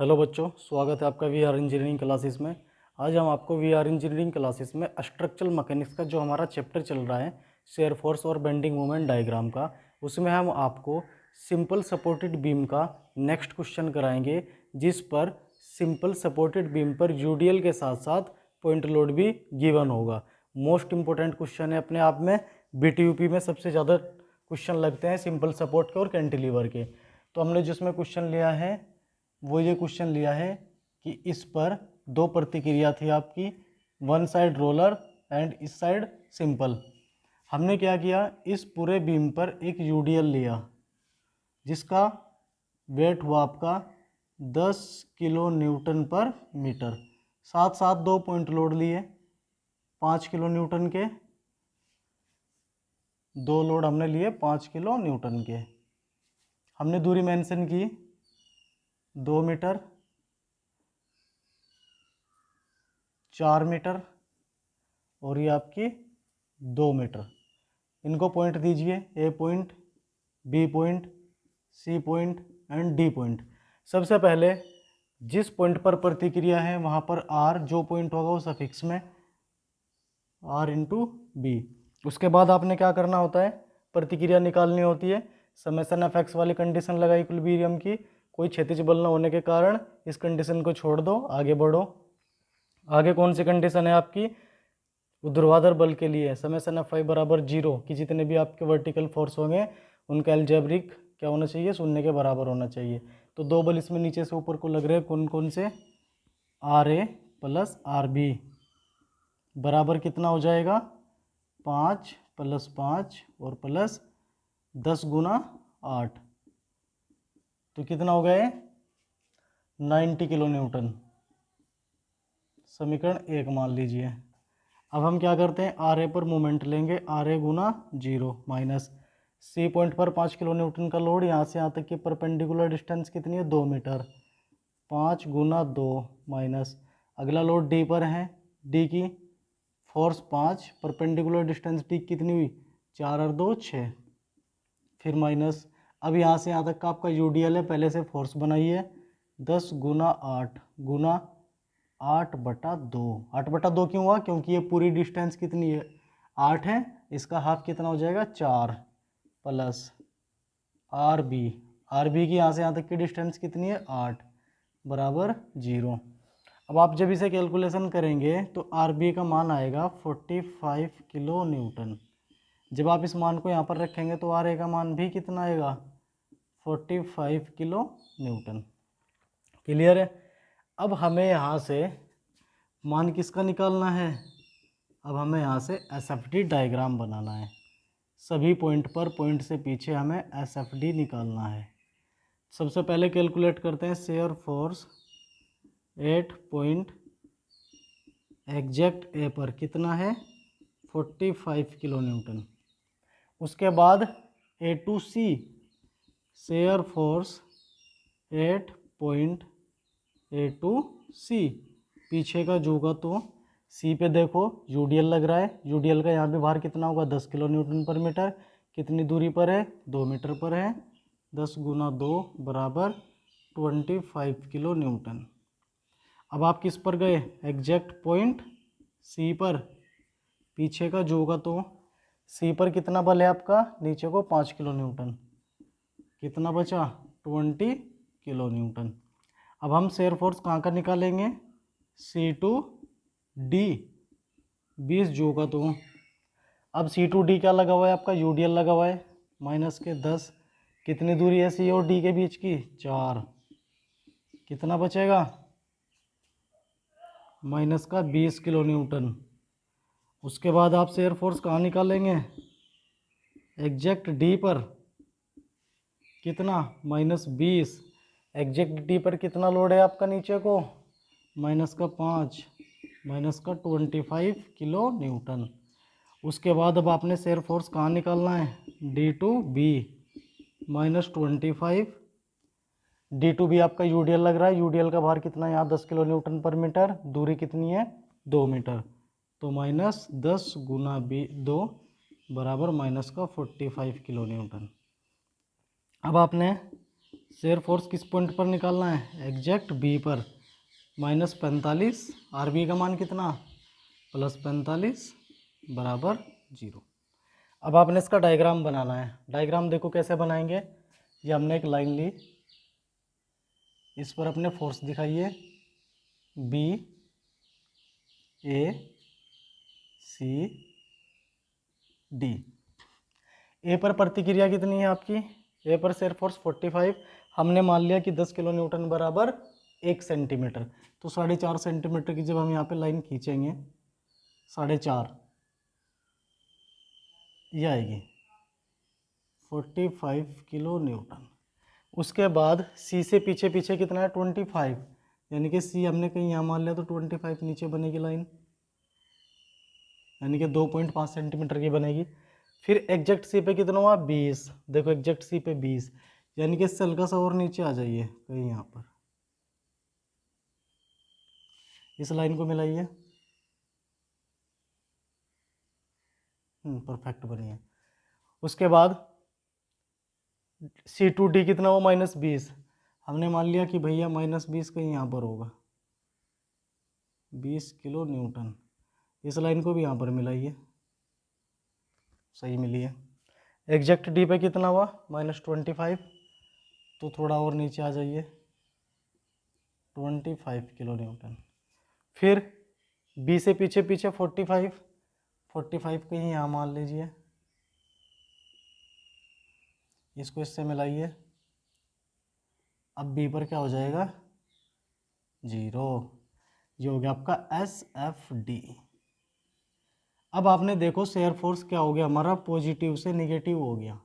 Hello बच्चों, स्वागत है आपका वीआर इंजीनियरिंग क्लासेस में। आज हम आपको वीआर इंजीनियरिंग क्लासेस में स्ट्रक्चरल मैकेनिक्स का जो हमारा चैप्टर चल रहा है शेयर फोर्स और बेंडिंग मोमेंट डायग्राम का, उसमें हम आपको सिंपल सपोर्टेड बीम का नेक्स्ट क्वेश्चन कराएंगे, जिस पर सिंपल सपोर्टेड बीम पर यूडीएल के साथ साथ पॉइंट लोड भी गिवन होगा। मोस्ट इंपॉर्टेंट क्वेश्चन है अपने आप में। बीटीयूपी में सबसे ज़्यादा क्वेश्चन लगते हैं सिंपल सपोर्ट के और कैंटिलीवर के। तो हमने जिसमें क्वेश्चन लिया है वो ये क्वेश्चन लिया है कि इस पर दो प्रतिक्रिया थी आपकी, वन साइड रोलर एंड इस साइड सिंपल। हमने क्या किया, इस पूरे बीम पर एक यूडीएल लिया जिसका वेट हुआ आपका 10 किलो न्यूटन पर मीटर। साथ साथ दो पॉइंट लोड लिए 5 किलो न्यूटन के, दो लोड हमने लिए 5 किलो न्यूटन के। हमने दूरी मेंशन की 2 मीटर, 4 मीटर और ये आपकी 2 मीटर। इनको पॉइंट दीजिए, A point, B point, C point and D point. सबसे पहले जिस पॉइंट पर प्रतिक्रिया है वहाँ पर आर जो पॉइंट होगा वो सफिक्स में आर इंटू बी। उसके बाद आपने क्या करना होता है, प्रतिक्रिया निकालनी होती है। समेशन एफ एक्स वाली कंडीशन लगाई इक्विलिब्रियम की, कोई क्षैतिज बल न होने के कारण इस कंडीशन को छोड़ दो, आगे बढ़ो। आगे कौन सी कंडीशन है आपकी, ऊर्ध्वाधर बल के लिए समेशन एफ आई बराबर 0 कि जितने भी आपके वर्टिकल फोर्स होंगे उनका एल्जेब्रिक क्या होना चाहिए, 0 के बराबर होना चाहिए। तो दो बल इसमें नीचे से ऊपर को लग रहे हैं, कौन कौन से, R A plus R B बराबर कितना हो जाएगा, 5 + 5 और प्लस 10 × 8, तो कितना हो गया 90 किलो न्यूटन। समीकरण 1 मान लीजिए। अब हम क्या करते हैं, आर ए पर मोमेंट लेंगे, R A × 0 minus C point पर 5 किलो न्यूटन का लोड, यहाँ से यहाँ तक की परपेंडिकुलर डिस्टेंस कितनी है, 2 मीटर, 5 × 2 माइनस अगला लोड डी पर है, डी की फोर्स 5, परपेंडिकुलर डिस्टेंस डी कितनी हुई, 4 और 2 6, फिर माइनस। अब यहाँ से यहाँ तक का आपका यूडीएल है, पहले से फोर्स बनाइए, 10 × 8 × 8/2। 8/2 क्यों हुआ, क्योंकि ये पूरी डिस्टेंस कितनी है, 8 है, इसका हाफ कितना हो जाएगा 4 plus R B. R B की यहाँ से यहाँ तक की डिस्टेंस कितनी है 8 बराबर 0। अब आप जब इसे कैलकुलेशन करेंगे तो आर बी का मान आएगा 45 किलो न्यूटन। जब आप इस मान को यहाँ पर रखेंगे तो आर ए का मान भी कितना आएगा, 45 किलो न्यूटन। क्लियर है। अब हमें यहाँ से मान किसका निकालना है, अब हमें यहाँ से एस एफ डी डायग्राम बनाना है। सभी पॉइंट पर पॉइंट से पीछे हमें एस एफ डी निकालना है। सबसे पहले कैलकुलेट करते हैं shear force 8 point exact A पर कितना है, 45 किलो न्यूटन। उसके बाद A to C shear force 8 point A to C, पीछे का जो होगा तो सी पे देखो यूडीएल लग रहा है, यूडीएल का यहाँ पे भार कितना होगा 10 किलो न्यूटन पर मीटर, कितनी दूरी पर है 2 मीटर पर है, 10 × 2 बराबर 25 किलो न्यूटन। अब आप किस पर गए, एग्जैक्ट पॉइंट सी पर, पीछे का जो होगा तो सी पर कितना बल है आपका, नीचे को 5 किलो न्यूटन, कितना बचा 20 किलो न्यूटन। अब हम शेयर फोर्स कहाँ का निकालेंगे, सी टू डी 20 जो होगा तो, अब सी टू डी क्या लगा हुआ है आपका, यूडीएल लगा हुआ है, माइनस के 10, कितनी दूरी है सी और डी के बीच की 4, कितना बचेगा माइनस का 20 किलो न्यूटन। उसके बाद आप शेयर फोर्स कहाँ निकालेंगे, एग्जैक्ट डी पर कितना -20, एग्जैक्ट डी पर कितना लोड है आपका नीचे को, माइनस का 5, माइनस का 25 किलो न्यूटन। उसके बाद अब आपने शेयर फोर्स कहाँ निकालना है, D to B -25, D to B आपका यूडीएल लग रहा है, यूडीएल का भार कितना है यहाँ 10 किलो न्यूटन पर मीटर, दूरी कितनी है 2 मीटर, तो -10 × 2 बराबर माइनस का 45 किलो न्यूटन। अब आपने शेयर फोर्स किस पॉइंट पर निकालना है, एग्जैक्ट बी पर, -45, आर बी का मान कितना, +45 बराबर 0। अब आपने इसका डायग्राम बनाना है। डायग्राम देखो कैसे बनाएंगे। ये हमने एक लाइन ली, इस पर अपने फोर्स दिखाइए, बी ए सी डी। ए पर प्रतिक्रिया कितनी है आपकी, ए पर शेयर फोर्स 45, हमने मान लिया कि 10 किलो न्यूटन बराबर 1 सेंटीमीटर, तो 4.5 सेंटीमीटर की जब हम यहाँ पे लाइन खींचेंगे, 4.5 ये आएगी 45 किलो न्यूटन। उसके बाद सी से पीछे पीछे कितना है, 25, यानी कि सी हमने कहीं यहाँ मान लिया तो 25 नीचे बनेगी लाइन, यानी कि 2.5 सेंटीमीटर की बनेगी। फिर एग्जैक्ट सी पे कितना हुआ, 20, देखो एग्जैक्ट सी पे 20, यानी कि इससे हल्का सा और नीचे आ जाइए कहीं यहाँ पर, इस लाइन को मिलाइए, परफेक्ट बनी है। उसके बाद C2D कितना हुआ, -20, हमने मान लिया कि भैया -20 कहीं यहाँ पर होगा, 20 किलो न्यूटन, इस लाइन को भी यहाँ पर मिलाइए, सही मिली है। एग्जैक्ट डी पे कितना हुआ, -25, तो थोड़ा और नीचे आ जाइए, 25 किलो न्यूटन। फिर बी से पीछे पीछे 45 कहीं यहाँ मान लीजिए, इसको इससे मिलाइए, अब बी पर क्या हो जाएगा, 0, ये हो गया आपका SFD। अब आपने देखो शेयर फोर्स क्या हो गया हमारा, पॉजिटिव से नेगेटिव हो गया।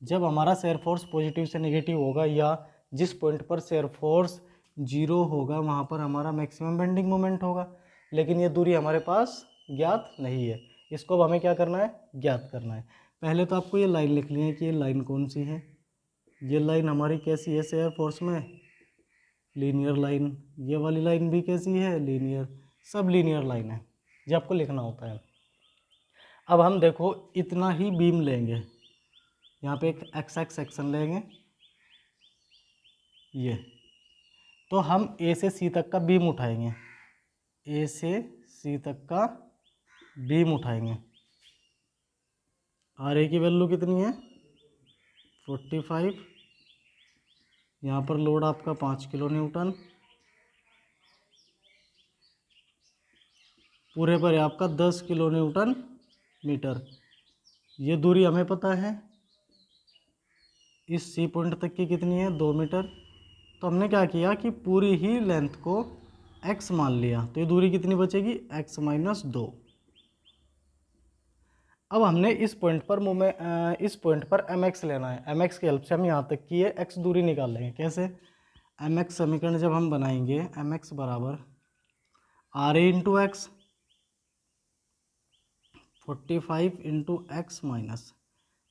जब हमारा शेयर फोर्स पॉजिटिव से नेगेटिव होगा, या जिस पॉइंट पर शेयर फोर्स 0 होगा वहाँ पर हमारा मैक्सिमम बेंडिंग मोमेंट होगा, लेकिन ये दूरी हमारे पास ज्ञात नहीं है। इसको अब हमें क्या करना है, ज्ञात करना है। पहले तो आपको ये लाइन लिखनी है कि ये लाइन कौन सी है, ये लाइन हमारी कैसी है शेयर फोर्स में, लीनियर लाइन, ये वाली लाइन भी कैसी है, लीनियर, सब लीनियर लाइन है, ये आपको लिखना होता है। अब हम देखो इतना ही बीम लेंगे, यहाँ पे एक एक्स सेक्शन लेंगे, ये तो हम ए से सी तक का बीम उठाएंगे, ए से सी तक का बीम उठाएंगे। आर ए की वैल्यू कितनी है, 45, यहाँ पर लोड आपका 5 किलो न्यूटन, पूरे पर आपका 10 किलो न्यूटन मीटर। ये दूरी हमें पता है, इस सी पॉइंट तक की कितनी है, 2 मीटर। तो हमने क्या किया कि पूरी ही लेंथ को x मान लिया, तो ये दूरी कितनी बचेगी, x-2। अब हमने इस पॉइंट पर mx लेना है, mx की हेल्प से हम यहाँ तक की x दूरी निकाल लेंगे। कैसे, mx समीकरण जब हम बनाएंगे, mx बराबर RA into x, 45 into x minus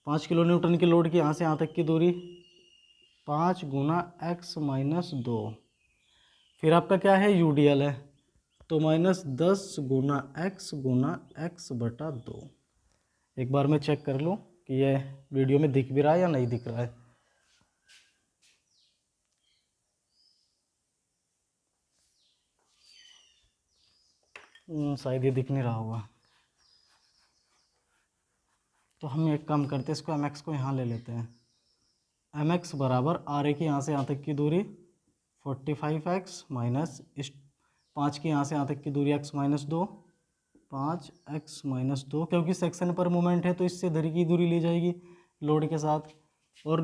5 kilo Newton की लोड की यहाँ से यहाँ तक की दूरी 5 गुना x-2, फिर आपका क्या है, UDL है, तो -10 गुना x/2। एक बार मैं चेक कर लूँ कि ये वीडियो में दिख भी रहा है या नहीं दिख रहा है। शायद ये दिख नहीं रहा होगा, तो हम एक काम करते हैं, इसको mx को यहाँ ले लेते हैं। mx बराबर RA की यहाँ से यहाँ तक की दूरी 45x माइनस इस 5 की यहाँ से यहाँ तक की दूरी x-2, 5x-2, क्योंकि सेक्शन पर मोमेंट है तो इससे इधर की दूरी ली जाएगी लोड के साथ, और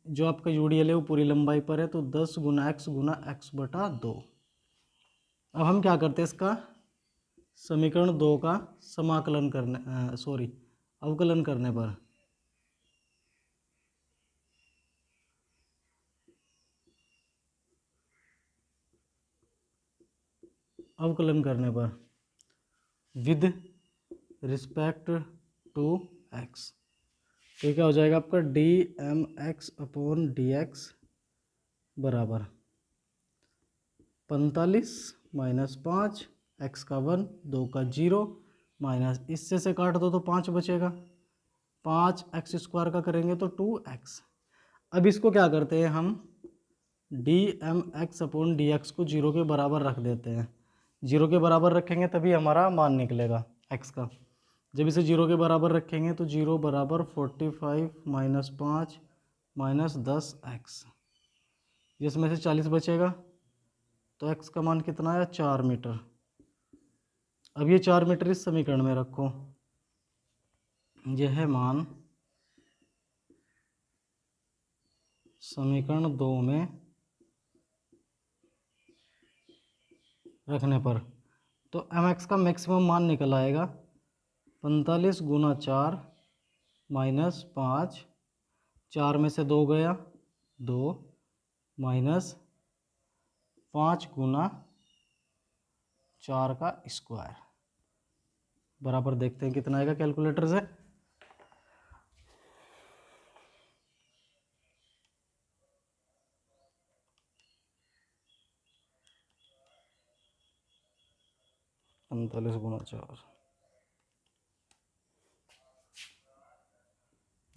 जो आपका UDL है वो पूरी लंबाई पर है, तो 10 गुना x/2। अब हम क्या करते हैं, इसका समीकरण 2 का समाकलन करने अवकलन करने पर विद रिस्पेक्ट टू x, तो क्या हो जाएगा आपका dmx/dx बराबर 45 - 5, x का 1, 2 का 0, माइनस इससे काट दो तो 5 बचेगा, 5x² का करेंगे तो 2x। अब इसको क्या करते हैं हम, D M X upon D X को 0 के बराबर रख देते हैं। 0 के बराबर रखेंगे तभी हमारा मान निकलेगा एक्स का। जब इसे 0 के बराबर रखेंगे तो 0 बराबर 45 माइनस 5 माइनस 10 एक्स, जिसमें से 40 बचेगा तो एक्स का मान कितना आया, 4 मीटर। अब ये 4 मीटर इस समीकरण में रखो, यह मान समीकरण 2 में रखने पर तो एम एक्स का मैक्सिमम मान निकल आएगा 45 गुना 4 माइनस 5, 4 में से 2 गया 2 माइनस 5 गुना 4 का स्क्वायर बराबर, देखते हैं कितना आएगा कैलकुलेटर से। पैंतालीस गुना 4,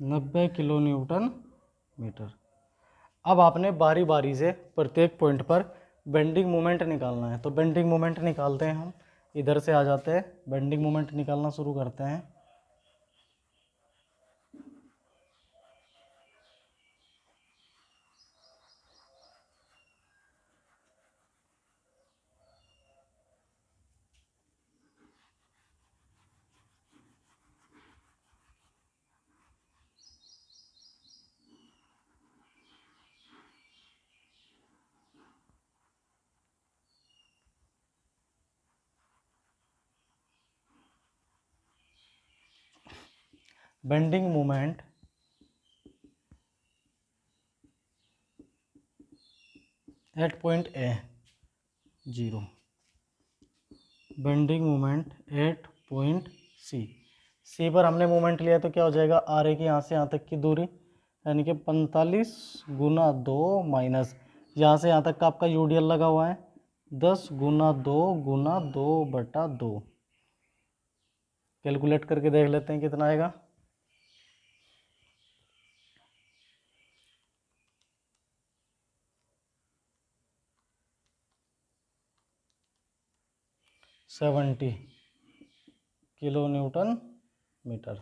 90 किलो न्यूटन मीटर। अब आपने बारी बारी से प्रत्येक पॉइंट पर बेंडिंग मोमेंट निकालना है, तो बेंडिंग मोमेंट निकालते हैं हम। इधर से आ जाते हैं, बेंडिंग मोमेंट निकालना शुरू करते हैं। Bending moment at point A 0, bending moment at point C. C पर हमने मोमेंट लिया तो क्या हो जाएगा, आर ए की यहाँ से यहाँ तक की दूरी, यानी कि 45 गुना 2 माइनस यहाँ से यहाँ तक का आपका यूडीएल लगा हुआ है 10 गुना 2 गुना 2 बटा 2। कैलकुलेट करके देख लेते हैं कितना आएगा। Seventy kilo newton metre.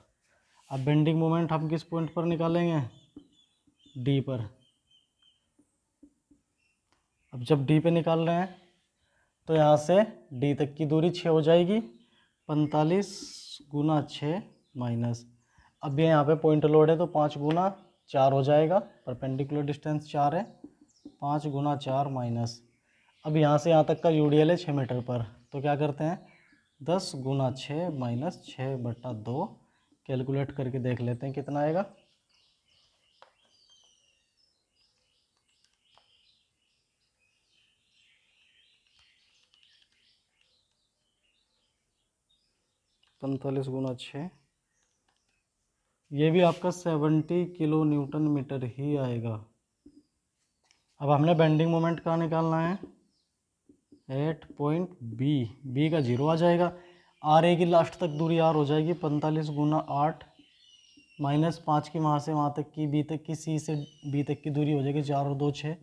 अब बेंडिंग मोमेंट हम किस पॉइंट पर निकालेंगे, डी पर। अब जब डी पे निकाल रहे हैं तो यहाँ से डी तक की दूरी 6 हो जाएगी, 45 गुना 6 माइनस, अब ये यहाँ पे पॉइंट लोड है तो 5 गुना 4 हो जाएगा, परपेंडिकुलर डिस्टेंस 4 है, 5 गुना 4 माइनस, अब यहाँ से यहाँ तक का यूडीएल है 6 मीटर पर, तो क्या करते हैं 10 गुना 6 माइनस 6 बटा 2। कैलकुलेट करके देख लेते हैं कितना आएगा। पैंतालीस गुना 6, ये भी आपका 70 किलो न्यूटन मीटर ही आएगा। अब हमने बेंडिंग मोमेंट कहाँ निकालना है, एट पॉइंट बी, बी का 0 आ जाएगा, आर ए की लास्ट तक दूरी आर हो जाएगी 45 गुना 8 माइनस 5 की वहाँ से वहाँ तक की बी तक की, सी से बी तक की दूरी हो जाएगी 4 और 2 6,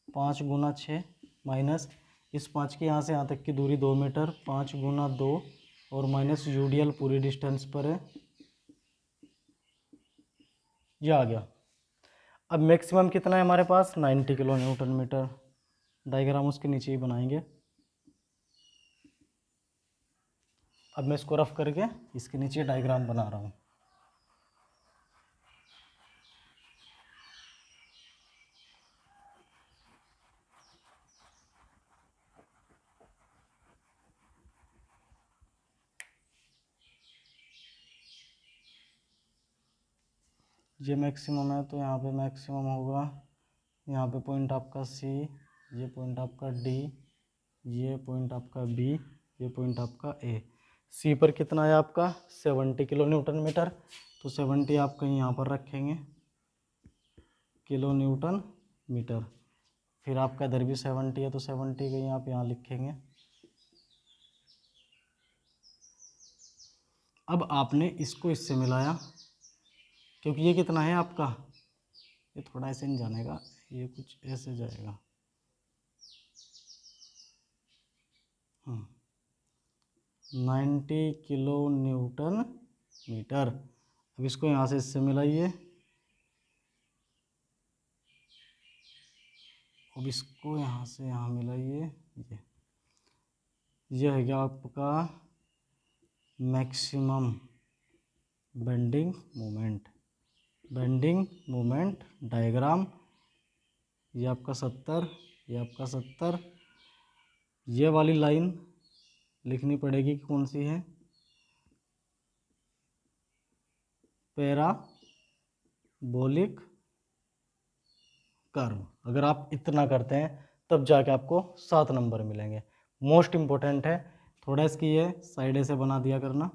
5 गुना 6 माइनस इस 5 की यहाँ से यहाँ तक की दूरी 2 मीटर, 5 गुना 2 और माइनस यूडीएल पूरी डिस्टेंस पर है, ये आ गया। अब मैक्सिमम कितना है हमारे पास, 90 किलो न्यूटन मीटर। डायग्राम उसके नीचे ही बनाएंगे। अब मैं इसको रफ करके इसके नीचे डायग्राम बना रहा हूँ। ये मैक्सिमम है तो यहाँ पे मैक्सिमम होगा, यहाँ पे पॉइंट आपका सी, ये पॉइंट आपका डी, ये पॉइंट आपका बी, ये पॉइंट आपका ए। सी पर कितना है आपका 70 किलो न्यूटन मीटर, तो 70 आप कहीं यहाँ पर रखेंगे किलो न्यूटन मीटर, फिर आपका इधर भी 70 है तो 70 कहीं आप यहाँ लिखेंगे। अब आपने इसको इससे मिलाया, क्योंकि ये कितना है आपका ये थोड़ा ऐसे नहीं जानेगा, ये कुछ ऐसे जाएगा। 90 किलो न्यूटन मीटर। अब इसको यहाँ से इससे मिलाइए, अब इसको यहाँ से यहाँ मिलाइए। ये है गया आपका maximum bending moment, bending moment diagram. ये आपका 70, ये आपका 70। ये वाली लाइन लिखनी पड़ेगी, कौन सी है, पैराबोलिक कर्व। अगर आप इतना करते हैं तब जाके आपको 7 नंबर मिलेंगे। मोस्ट इम्पोर्टेंट है, थोड़ा इसकी ये साइड ऐसे बना दिया करना।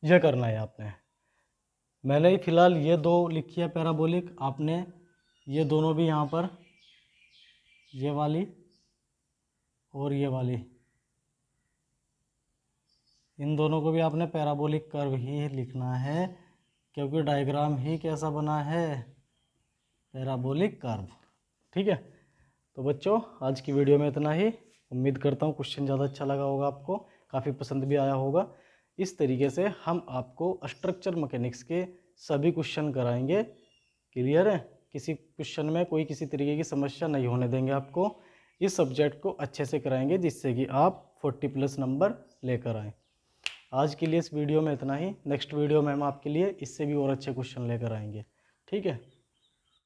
यह करना है आपने। मैंने ही फिलहाल ये 2 लिखी है पैराबोलिक, आपने ये दोनों भी यहाँ पर, ये वाली और ये वाली, इन दोनों को भी आपने पैराबोलिक कर्व ही लिखना है, क्योंकि डायग्राम ही कैसा बना है, पैराबोलिक कर्व। ठीक है, तो बच्चों आज की वीडियो में इतना ही। उम्मीद करता हूँ क्वेश्चन ज़्यादा अच्छा लगा होगा आपको, काफ़ी पसंद भी आया होगा। इस तरीके से हम आपको स्ट्रक्चर मैकेनिक्स के सभी क्वेश्चन कराएंगे। क्लियर है, किसी क्वेश्चन में कोई किसी तरीके की समस्या नहीं होने देंगे आपको। इस सब्जेक्ट को अच्छे से कराएंगे जिससे कि आप 40+ नंबर लेकर आएँ। आज के लिए इस वीडियो में इतना ही। नेक्स्ट वीडियो में हम आपके लिए इससे भी और अच्छे क्वेश्चन लेकर आएंगे। ठीक है।